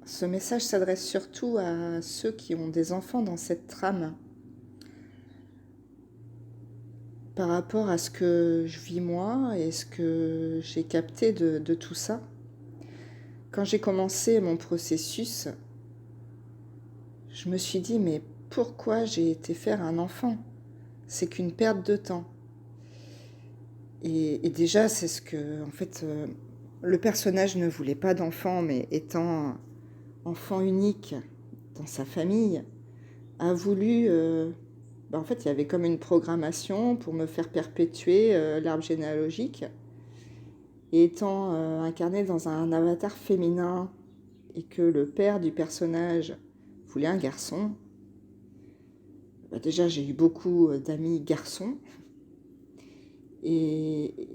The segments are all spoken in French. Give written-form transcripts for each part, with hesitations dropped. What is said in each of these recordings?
Ce message s'adresse surtout à ceux qui ont des enfants dans cette trame. Par rapport à ce que je vis moi et ce que j'ai capté de tout ça. Quand j'ai commencé mon processus, je me suis dit, mais pourquoi j'ai été faire un enfant? C'est qu'une perte de temps. Et déjà, c'est ce que, en fait, le personnage ne voulait pas d'enfant, mais étant enfant unique dans sa famille, a voulu... en fait, il y avait comme une programmation pour me faire perpétuer l'arbre généalogique. Et étant incarné dans un avatar féminin et que le père du personnage voulait un garçon, déjà j'ai eu beaucoup d'amis garçons. Et,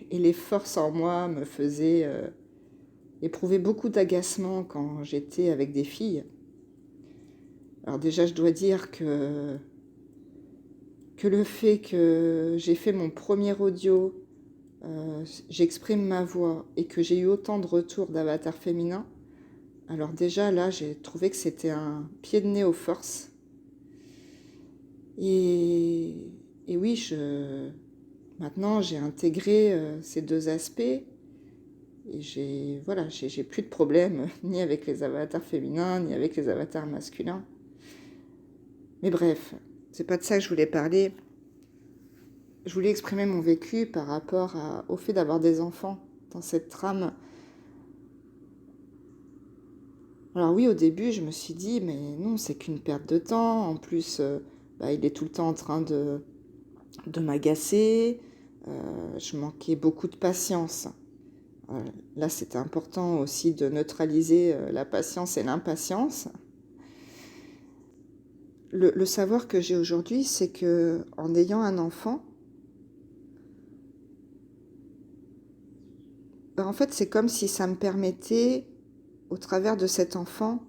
et les forces en moi me faisaient éprouver beaucoup d'agacement quand j'étais avec des filles. Alors déjà, je dois dire que le fait que j'ai fait mon premier audio, j'exprime ma voix et que j'ai eu autant de retours d'avatars féminins, alors déjà là, j'ai trouvé que c'était un pied de nez aux forces. Et, et oui, maintenant j'ai intégré ces deux aspects et j'ai plus de problème ni avec les avatars féminins ni avec les avatars masculins. Mais bref, c'est pas de ça que je voulais parler. Je voulais exprimer mon vécu par rapport au fait d'avoir des enfants dans cette trame. Alors oui, au début, je me suis dit, mais non, c'est qu'une perte de temps. En plus, il est tout le temps en train de m'agacer. Je manquais beaucoup de patience. Là, c'était important aussi de neutraliser la patience et l'impatience. Le savoir que j'ai aujourd'hui, c'est que en ayant un enfant, en fait, c'est comme si ça me permettait, au travers de cet enfant,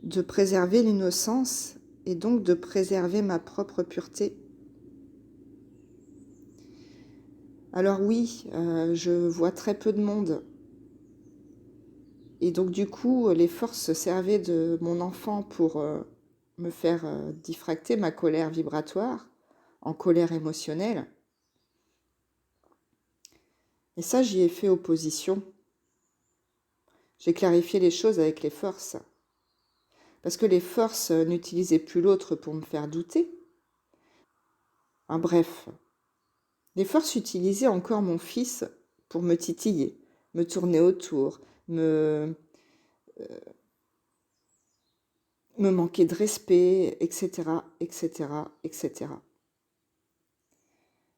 de préserver l'innocence et donc de préserver ma propre pureté. Alors oui, je vois très peu de monde. Et donc du coup, les forces se servaient de mon enfant pour me faire diffracter ma colère vibratoire en colère émotionnelle. Et ça, j'y ai fait opposition. J'ai clarifié les choses avec les forces. Parce que les forces n'utilisaient plus l'autre pour me faire douter. Bref, les forces utilisaient encore mon fils pour me titiller, me tourner autour, me manquer de respect, etc., etc., etc.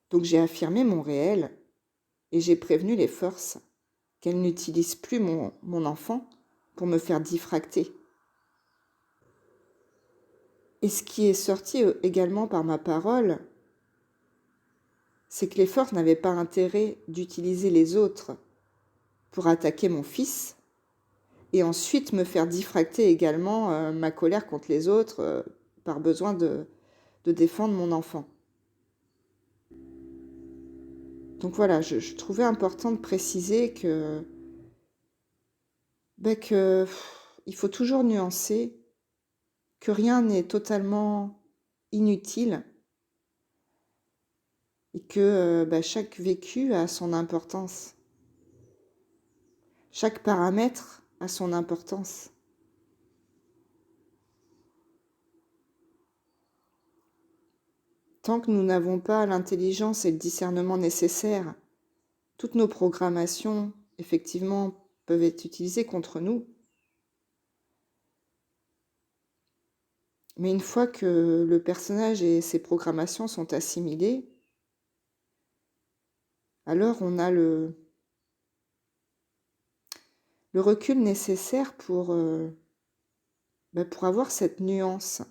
Donc j'ai affirmé mon réel et j'ai prévenu les forces qu'elles n'utilisent plus mon enfant pour me faire diffracter. Et ce qui est sorti également par ma parole, c'est que les forces n'avaient pas intérêt d'utiliser les autres pour attaquer mon fils et ensuite me faire diffracter également ma colère contre les autres par besoin de défendre mon enfant. Donc voilà, je trouvais important de préciser il faut toujours nuancer, que rien n'est totalement inutile et que chaque vécu a son importance. Chaque paramètre a son importance. Tant que nous n'avons pas l'intelligence et le discernement nécessaires, toutes nos programmations, effectivement, peuvent être utilisées contre nous. Mais une fois que le personnage et ses programmations sont assimilées, alors on a le recul nécessaire pour avoir cette nuance.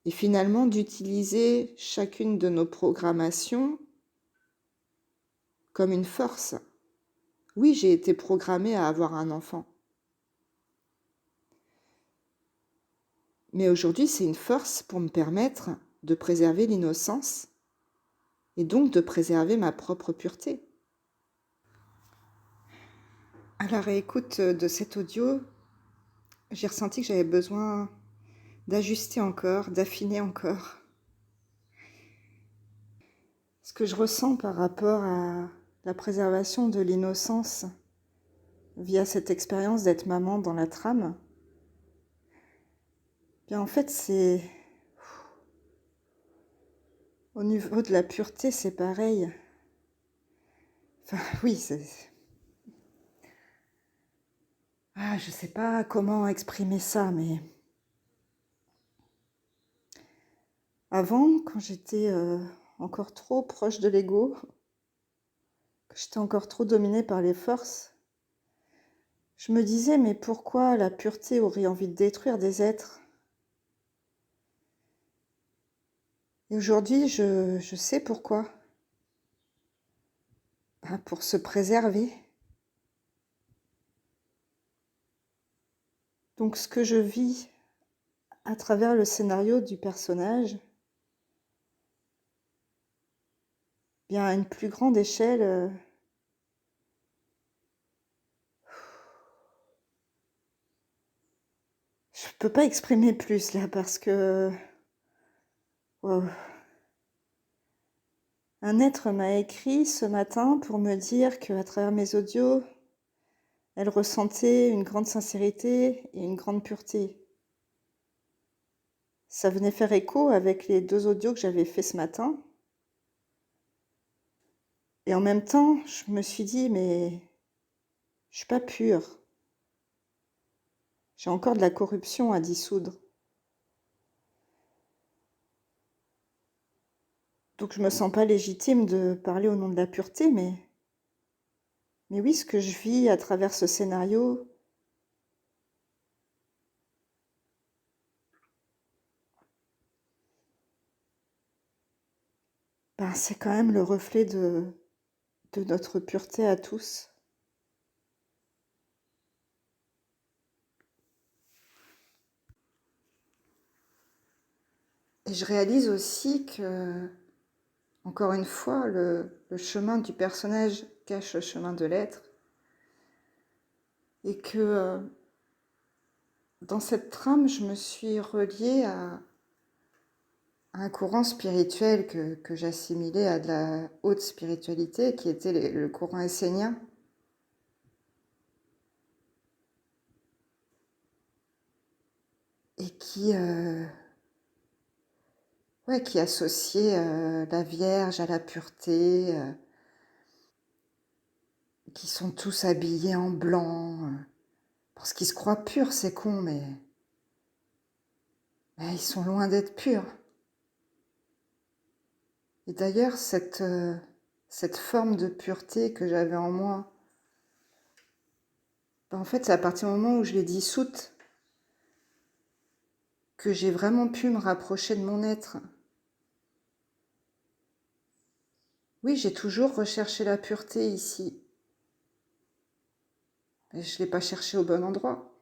Et finalement, d'utiliser chacune de nos programmations comme une force. Oui, j'ai été programmée à avoir un enfant. Mais aujourd'hui, c'est une force pour me permettre de préserver l'innocence et donc de préserver ma propre pureté. À la réécoute de cet audio, j'ai ressenti que j'avais besoin d'ajuster encore, d'affiner encore. Ce que je ressens par rapport à la préservation de l'innocence via cette expérience d'être maman dans la trame, bien en fait c'est au niveau de la pureté, c'est pareil. Enfin oui, je sais pas comment exprimer ça, mais avant, quand j'étais encore trop proche de l'ego, que j'étais encore trop dominée par les forces, je me disais, mais pourquoi la pureté aurait envie de détruire des êtres? Et aujourd'hui, je sais pourquoi. Pour se préserver. Donc ce que je vis à travers le scénario du personnage, bien à une plus grande échelle, je peux pas exprimer plus là parce que wow. Un être m'a écrit ce matin pour me dire qu'à travers mes audios, elle ressentait une grande sincérité et une grande pureté. Ça venait faire écho avec les 2 audios que j'avais fait ce matin. Et en même temps, je me suis dit, mais je suis pas pure. J'ai encore de la corruption à dissoudre. Donc je me sens pas légitime de parler au nom de la pureté, mais oui, ce que je vis à travers ce scénario, c'est quand même le reflet de notre pureté à tous. Et je réalise aussi que, encore une fois, le chemin du personnage cache le chemin de l'être. Et que dans cette trame, je me suis reliée à un courant spirituel que j'assimilais à de la haute spiritualité, qui était le courant essénien. Et qui associait la Vierge à la pureté, qui sont tous habillés en blanc, parce qu'ils se croient purs, c'est con, mais ils sont loin d'être purs. Et d'ailleurs, cette forme de pureté que j'avais en moi, en fait, c'est à partir du moment où je l'ai dissoute que j'ai vraiment pu me rapprocher de mon être. Oui, j'ai toujours recherché la pureté ici. Mais je ne l'ai pas cherchée au bon endroit.